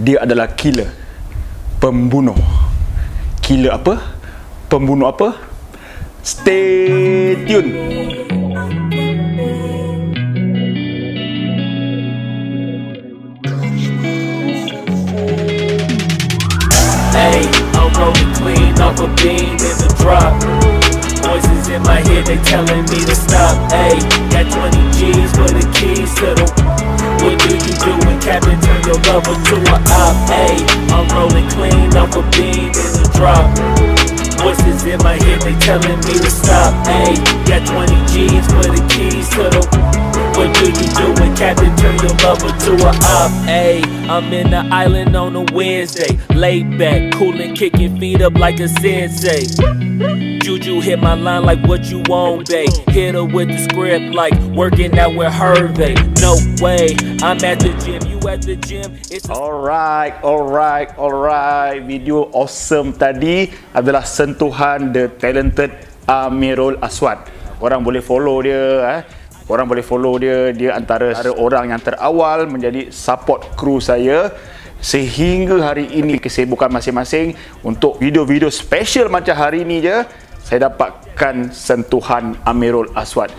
Dia adalah killer, pembunuh. Killer apa? Pembunuh apa? Stay tune. Hey, I'm rolling clean off a beam in the drop. Voices in my head, they telling me to stop. Hey, got 20 G's for the keys to the. What do you do when Captain turn your lover to a op? Hey, I'm rolling clean off a beam in the drop. Voices in my head, they telling me to stop. Hey, got 20 G's for the keys to the. What do you do when Captain turn your lover to a op? Hey, I'm in the island on a Wednesday, laid back, coolin', kicking feet up like a sensei. Juju hit my line like what you want, babe. Hit her with the script like working out with Hervey. No way, I'm at the gym, you at the gym. Alright. Video awesome tadi adalah sentuhan The Talented Amirul Aswad. Korang boleh follow dia, Dia antara orang yang terawal menjadi support kru saya sehingga hari ini. Kesibukan masing-masing untuk video-video special macam hari ini je, saya dapatkan sentuhan Amirul Aswad.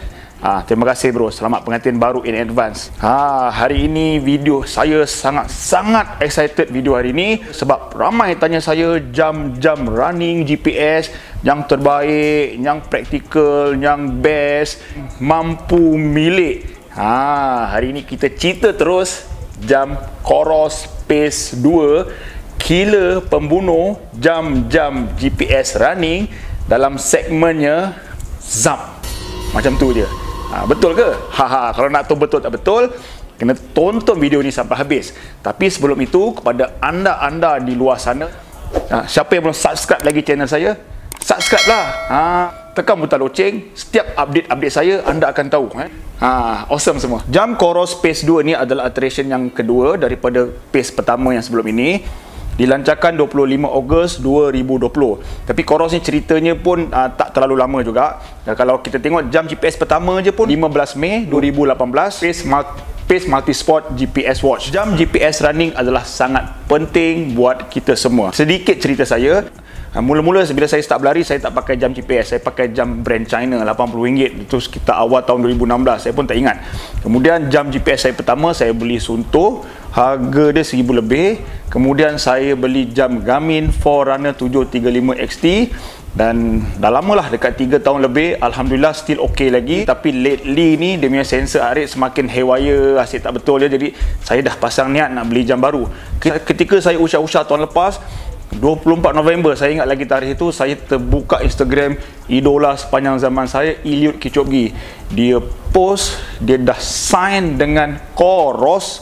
Terima kasih bro, selamat pengantin baru in advance. Hari ini video saya sangat excited video hari ini sebab ramai tanya saya jam-jam running GPS yang terbaik, yang praktikal, yang best, mampu milik. Hari ini kita cerita terus jam Coros Pace 2, killer pembunuh jam-jam GPS running dalam segmennya Zap. Macam tu je. Betul ke? Kalau nak tahu betul tak betul, kena tonton video ni sampai habis. Tapi sebelum itu, kepada anda-anda di luar sana, siapa yang belum subscribe lagi channel saya, subscribe lah. Tekan butang loceng, setiap update saya anda akan tahu. Awesome semua. Jam Coros Pace 2 ni adalah iteration yang kedua daripada pace pertama yang sebelum ini. Dilancarkan 25 Ogos 2020. Tapi Coros ni ceritanya pun tak terlalu lama juga. Kalau kita tengok jam GPS pertama je pun 15 Mei 2018, Pace Multisport GPS Watch. Jam GPS running adalah sangat penting buat kita semua. Sedikit cerita saya. Mula-mula bila saya start berlari, saya tak pakai jam GPS, saya pakai jam brand China RM80. Itu sekitar awal tahun 2016, saya pun tak ingat. Kemudian jam GPS saya pertama saya beli Suunto, harga dia RM1,000 lebih. Kemudian saya beli jam Garmin Forerunner 735 XT dan dah lama lah, dekat 3 tahun lebih. Alhamdulillah still okay lagi. Tapi lately ni dia punya sensor heart rate semakin haywire, asyik tak betul je. Jadi saya dah pasang niat nak beli jam baru. Ketika saya usah-usah tahun lepas, 24 November, saya ingat lagi tarikh itu, saya terbuka Instagram idola sepanjang zaman saya, Eliud Kipchoge. Dia post, dia dah sign dengan Coros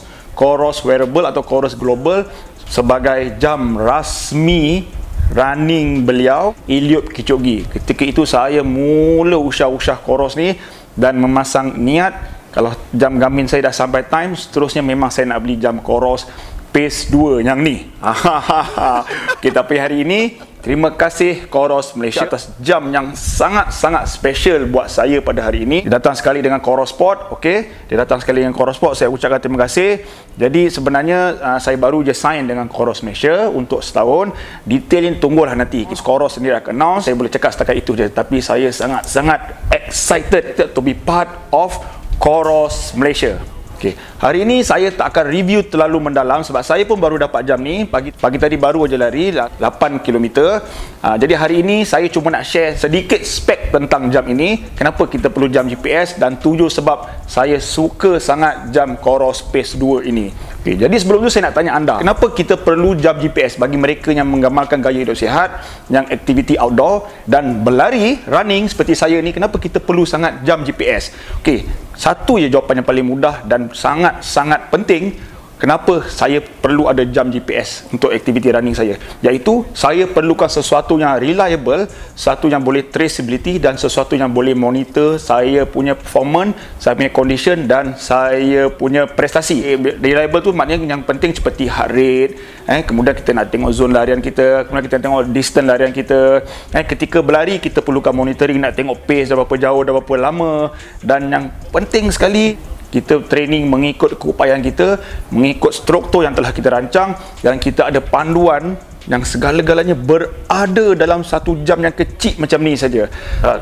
Wearable atau Coros Global sebagai jam rasmi running beliau, Eliud Kipchoge. Ketika itu saya mula usah-usah Coros ni dan memasang niat, kalau jam Garmin saya dah sampai time, seterusnya memang saya nak beli jam Coros Pace 2 yang ni. Okay, tapi hari ini terima kasih Coros Malaysia atas jam yang sangat-sangat special buat saya pada hari ini. Dia datang sekali dengan Coros Sport, okey. Dia datang sekali dengan Coros Sport, saya ucapkan terima kasih. Jadi sebenarnya saya baru je sign dengan Coros Malaysia untuk setahun. Detail ni tunggulah nanti. Coros sendiri akan announce, saya boleh cakap setakat itu je. Tapi saya sangat-sangat excited to be part of Coros Malaysia. Okay. Hari ini saya tak akan review terlalu mendalam sebab saya pun baru dapat jam ni. Pagi tadi baru aja lari 8 km. Jadi hari ini saya cuma nak share sedikit spek tentang jam ini. Kenapa kita perlu jam GPS dan 7 sebab saya suka sangat jam Coros Pace 2 ini. Okay, jadi sebelum tu saya nak tanya anda, kenapa kita perlu jam GPS bagi mereka yang menggamalkan gaya hidup sihat, yang aktiviti outdoor dan berlari, running seperti saya ni, kenapa kita perlu sangat jam GPS? Okey, satu je jawapan yang paling mudah dan sangat-sangat penting. Kenapa saya perlu ada jam GPS untuk aktiviti running saya? Iaitu saya perlukan sesuatu yang reliable, sesuatu yang boleh traceability dan sesuatu yang boleh monitor saya punya performance, saya punya condition dan saya punya prestasi. Reliable tu maknanya yang penting seperti heart rate, kemudian kita nak tengok zone larian kita, kemudian kita tengok distance larian kita. Ketika berlari kita perlukan monitoring, nak tengok pace dah berapa jauh, dah berapa lama, dan yang penting sekali Kita training mengikut keupayaan kita, mengikut struktur yang telah kita rancang, dan kita ada panduan yang segala-galanya berada dalam 1 jam yang kecil macam ni saja.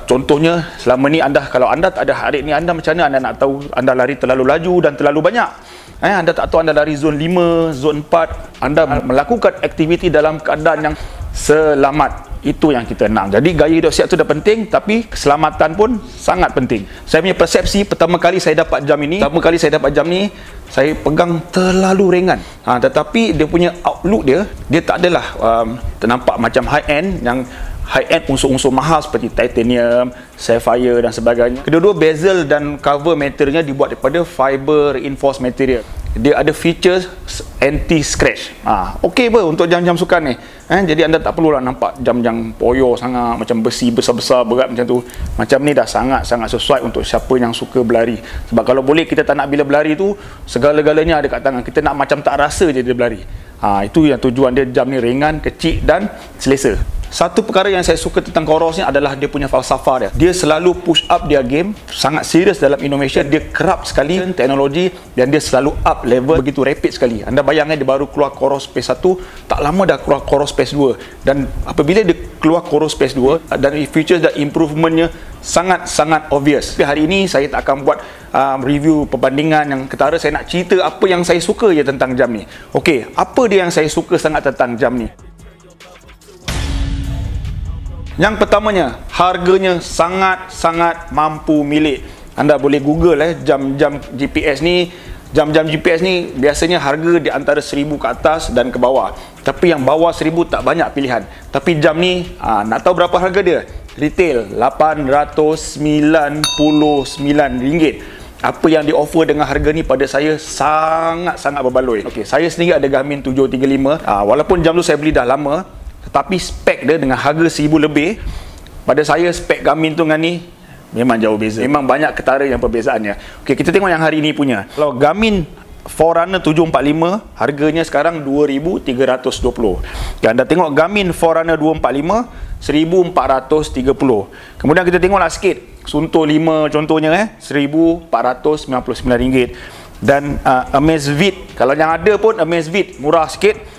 Contohnya, selama ni kalau anda tak ada hari ni, anda macam mana anda nak tahu anda lari terlalu laju dan terlalu banyak? Anda tak tahu anda lari zon 5, zon 4, anda melakukan aktiviti dalam keadaan yang selamat. Itu yang kita nak. Jadi gaya hidup sihat tu dah penting, tapi keselamatan pun sangat penting. Saya punya persepsi, pertama kali saya dapat jam ni, saya pegang terlalu ringan. Tetapi dia punya outlook dia tak adalah ternampak macam high end, yang high end unsur-unsur mahal seperti titanium, sapphire dan sebagainya. Kedua-dua bezel dan cover materialnya dibuat daripada fiber reinforced material. Dia ada features anti-scratch. Okey apa untuk jam-jam sukan ni. Jadi anda tak perlulah nampak jam-jam poyo sangat, macam besi besar-besar berat macam tu. Macam ni dah sangat-sangat sesuai untuk siapa yang suka berlari. Sebab kalau boleh kita tak nak bila berlari tu segala-galanya ada kat tangan. Kita nak macam tak rasa je dia berlari. Itu yang tujuan dia, jam ni ringan, kecil dan selesa. Satu perkara yang saya suka tentang Coros ni adalah dia punya falsafah dia. Dia selalu push up dia game, sangat serius dalam innovation, dia kerap sekali teknologi dan dia selalu up level begitu rapid sekali. Anda bayangkan dia baru keluar Coros Pace 1, tak lama dah keluar Coros Pace 2. Dan apabila dia keluar Coros Pace 2 dan features dan improvementnya sangat-sangat obvious. Tapi hari ini saya tak akan buat review perbandingan yang ketara, saya nak cerita apa yang saya suka je tentang jam ni. Okey, apa dia yang saya suka sangat tentang jam ni? Yang pertamanya, harganya sangat-sangat mampu milik. Anda boleh Google jam-jam GPS ni. Jam-jam GPS ni biasanya harga di antara 1,000 ke atas dan ke bawah. Tapi yang bawah 1,000 tak banyak pilihan. Tapi jam ni, nak tahu berapa harga dia? Retail RM899. Apa yang di offer dengan harga ni pada saya sangat-sangat berbaloi. Okey, saya sendiri ada Garmin 735. Walaupun jam tu saya beli dah lama, tetapi spek dia dengan harga 1,000 lebih, pada saya spek Garmin tu dengan ni memang jauh beza. Memang banyak ketara yang perbezaannya. Okey, kita tengok yang hari ni punya. Kalau Garmin Forerunner 745, harganya sekarang 2,320. Anda tengok Garmin Forerunner 245, 1,430. Kemudian kita tengoklah sikit Suunto 5 contohnya, RM1,499. Dan Amazfit, kalau yang ada pun Amazfit murah sikit.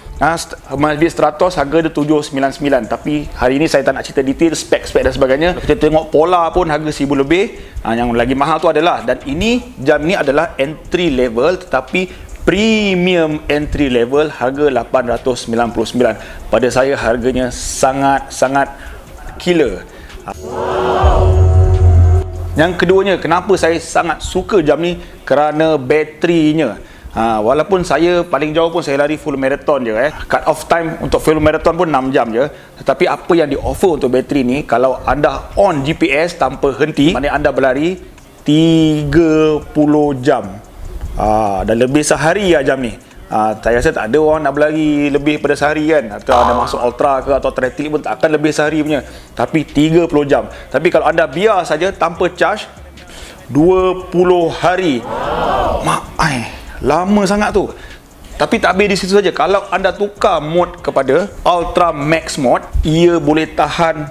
Amazfit 100 harga dia 799. Tapi hari ini saya tak nak cerita detail spek-spek dan sebagainya. Kita tengok Polar pun harga 1,000 lebih. Yang lagi mahal tu adalah, dan ini jam ni adalah entry level, tetapi premium entry level, harga 899. Pada saya harganya sangat-sangat killer. Yang keduanya, kenapa saya sangat suka jam ni? Kerana baterinya. Walaupun saya paling jauh pun saya lari full marathon je. Cut off time untuk full marathon pun 6 jam je. Tetapi apa yang di offer untuk bateri ni, kalau anda on GPS tanpa henti, maknanya anda berlari 30 jam. Dah lebih sehari lah jam ni. Saya rasa tak ada orang nak berlari lebih pada sehari kan. Atau anda masuk ultra ke atau triathlete pun tak akan lebih sehari punya. Tapi 30 jam. Tapi kalau anda biar saja tanpa charge, 20 hari. Lama sangat tu. Tapi tak habis di situ saja. Kalau anda tukar mode kepada Ultra Max mode, ia boleh tahan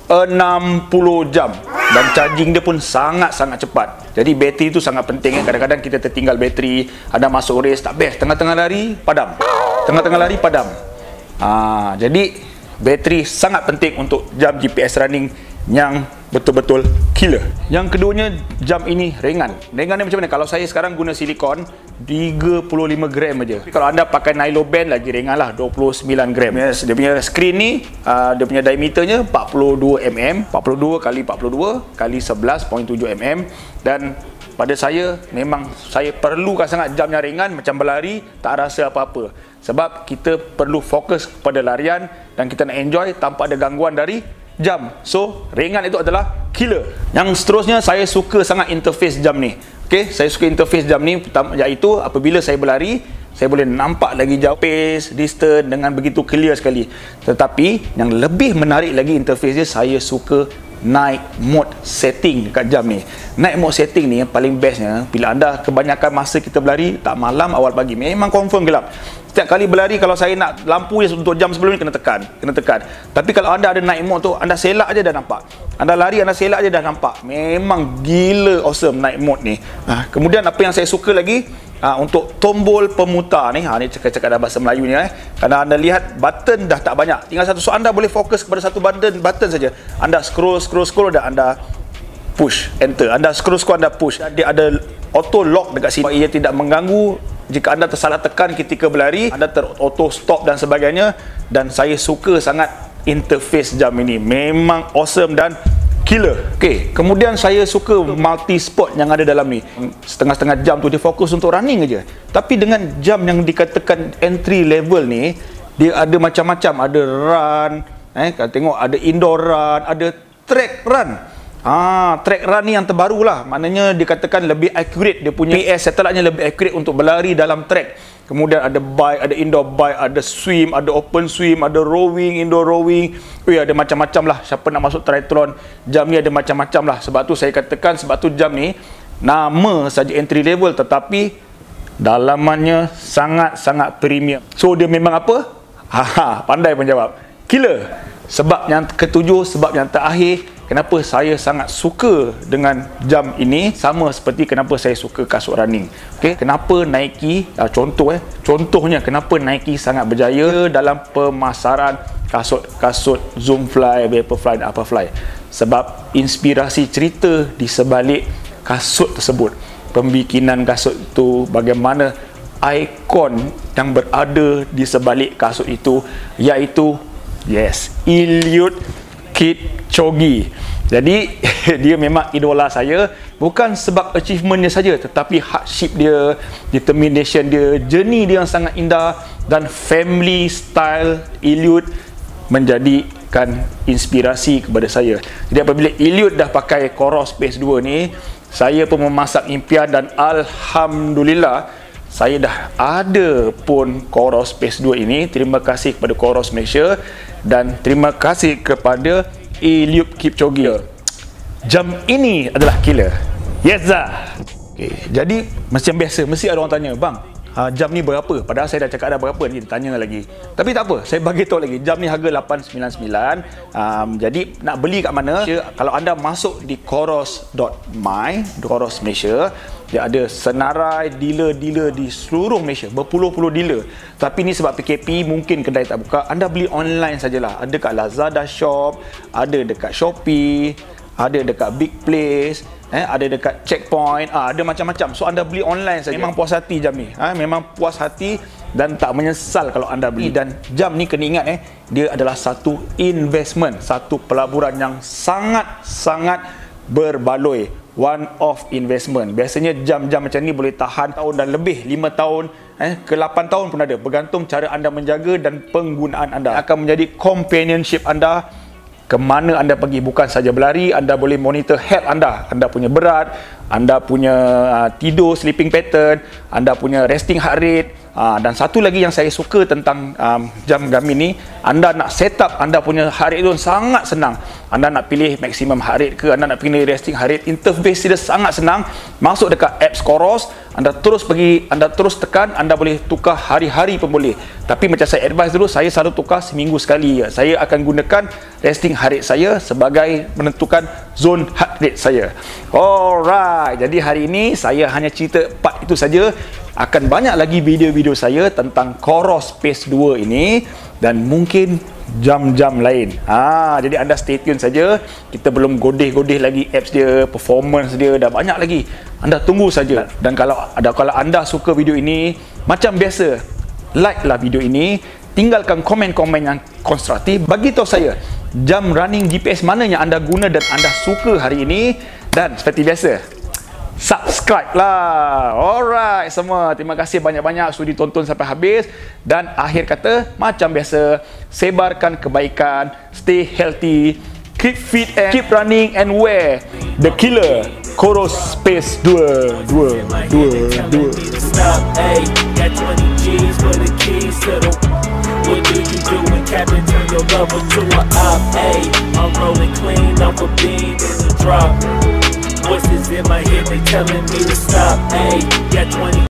60 jam. Dan charging dia pun sangat-sangat cepat. Jadi bateri tu sangat penting. Kadang-kadang kita tertinggal bateri, anda masuk race tak best, tengah-tengah lari padam. Jadi bateri sangat penting untuk jam GPS running yang betul-betul killer. Yang keduanya, jam ini ringan. Ringan ni macam mana? Kalau saya sekarang guna silikon 35 gram aja. Tapi kalau anda pakai nylon band lagi ringan lah, 29 gram. Dia punya screen ni, dia punya diameternya 42 mm, 42 kali 42 kali 11.7 mm. Dan pada saya, memang saya perlukan sangat jam yang ringan, macam berlari tak rasa apa-apa. Sebab kita perlu fokus pada larian dan kita nak enjoy tanpa ada gangguan dari jam. So, ringan itu adalah killer. Yang seterusnya, saya suka sangat interface jam ni. Okey, saya suka interface jam ni, iaitu apabila saya berlari, saya boleh nampak lagi jauh pace, distance dengan begitu clear sekali. Tetapi yang lebih menarik lagi interface dia, saya suka night mode setting dekat jam ni. Night mode setting ni yang paling bestnya, bila anda kebanyakan masa kita berlari tak malam awal pagi, memang confirm gelap. Setiap kali berlari, kalau saya nak lampu je untuk jam sebelum ni kena tekan. Tapi kalau anda ada night mode tu, anda selak aje dah nampak. Anda lari, anda selak aje dah nampak. Memang gila awesome night mode ni. Kemudian apa yang saya suka lagi, untuk tombol pemutar ni, ni cakap bahasa Melayu ni, kerana anda lihat button dah tak banyak, tinggal satu, so anda boleh fokus kepada satu button saja. Anda scroll dan anda push enter, anda scroll anda push. Dia ada auto lock dekat sini, ia tidak mengganggu jika anda tersalah tekan ketika berlari, anda auto stop dan sebagainya. Dan saya suka sangat interface jam ini, memang awesome dan killer. Okey, kemudian saya suka multi sport yang ada dalam ni. Setengah-setengah jam tu dia fokus untuk running aja. Tapi dengan jam yang dikatakan entry level ni, dia ada macam-macam, ada run, kalau tengok ada indoor run, ada track run. Track run ni yang terbaru lah, maknanya dikatakan lebih accurate, dia punya GPS satellite-nya lebih accurate untuk berlari dalam track. Kemudian ada bike, ada indoor bike, ada swim, ada open swim, ada rowing, indoor rowing. Ada macam-macam lah. Siapa nak masuk triathlon, jam ni ada macam-macam lah. Sebab tu saya katakan, sebab tu jam ni nama saja entry level, tetapi dalamannya sangat-sangat premium. So dia memang apa? Pandai pun jawab, killer. Sebab yang ketujuh, sebab yang terakhir, kenapa saya sangat suka dengan jam ini, sama seperti kenapa saya suka kasut running. Okey, kenapa Nike, contohnya kenapa Nike sangat berjaya dalam pemasaran kasut Zoomfly, Vaporfly dan Alphafly. Sebab inspirasi cerita di sebalik kasut tersebut, pembikinan kasut itu, bagaimana ikon yang berada di sebalik kasut itu, iaitu Eliud Kipchoge. Jadi dia memang idola saya, bukan sebab achievementnya saja, tetapi hardship dia, determination dia, journey dia yang sangat indah, dan family style Eliud menjadikan inspirasi kepada saya. Jadi apabila Eliud dah pakai Coros Pace 2 ni, saya pun memasak impian, dan alhamdulillah saya dah ada pun Coros Pace 2 ini. Terima kasih kepada Coros Malaysia dan terima kasih kepada Eliud Kipchoge. Jam ini adalah killer. Yes sir. Okay, jadi macam biasa, mesti ada orang tanya, bang, jam ni berapa? Padahal saya dah cakap dah berapa ni, tanya lagi. Tapi tak apa, saya bagi tahu lagi. Jam ni harga 899. Jadi nak beli kat mana? Kalau anda masuk di coros.my, Coros Malaysia, dia ada senarai dealer-dealer di seluruh Malaysia, berpuluh-puluh dealer. Tapi ni sebab PKP mungkin kedai tak buka, anda beli online sajalah. Ada kat Lazada Shop, ada dekat Shopee, ada dekat Big Place, ada dekat Checkpoint, ada macam-macam. So anda beli online saja. Memang puas hati jam ni, memang puas hati dan tak menyesal kalau anda beli. Dan jam ni kena ingat, dia adalah satu investment, satu pelaburan yang sangat-sangat berbaloi. One off investment. Biasanya jam-jam macam ni boleh tahan tahun dan lebih, 5 tahun ke 8 tahun pun ada, bergantung cara anda menjaga dan penggunaan anda. Akan menjadi companionship anda ke mana anda pergi. Bukan saja berlari, anda boleh monitor health anda, anda punya berat, anda punya tidur, sleeping pattern, anda punya resting heart rate. Dan satu lagi yang saya suka tentang jam Garmin ni, anda nak set up anda punya heart rate tu sangat senang. Anda nak pilih maximum heart rate ke, anda nak pilih resting heart rate, interface dia sangat senang. Masuk dekat apps Coros, anda terus pergi, anda terus tekan, anda boleh tukar hari-hari pun boleh. Tapi macam saya advise dulu, saya selalu tukar seminggu sekali. Saya akan gunakan resting heart rate saya sebagai menentukan zone heart rate saya. Alright, jadi hari ini saya hanya cerita part itu saja. Akan banyak lagi video-video saya tentang Coros Pace 2 ini dan mungkin jam-jam lain. Jadi anda stay tune saja. Kita belum godeh-godeh lagi apps dia, performance dia, dah banyak lagi. Anda tunggu saja. Dan kalau anda suka video ini, macam biasa, like lah video ini, tinggalkan komen-komen yang konstruktif, bagi tahu saya jam running GPS mana yang anda guna dan anda suka hari ini. Dan seperti biasa, subscribe lah. Alright semua, terima kasih banyak-banyak sudi tonton sampai habis. Dan akhir kata, macam biasa, sebarkan kebaikan, stay healthy, keep fit and keep running, and wear the killer Coros Pace 2. Got 20 G's for the keys to the. What do you do when Captain turns your lover to a op. Ayy, I'm rolling clean off a beam in the drop. Voices in my head, they telling me to stop. Ayy, got 20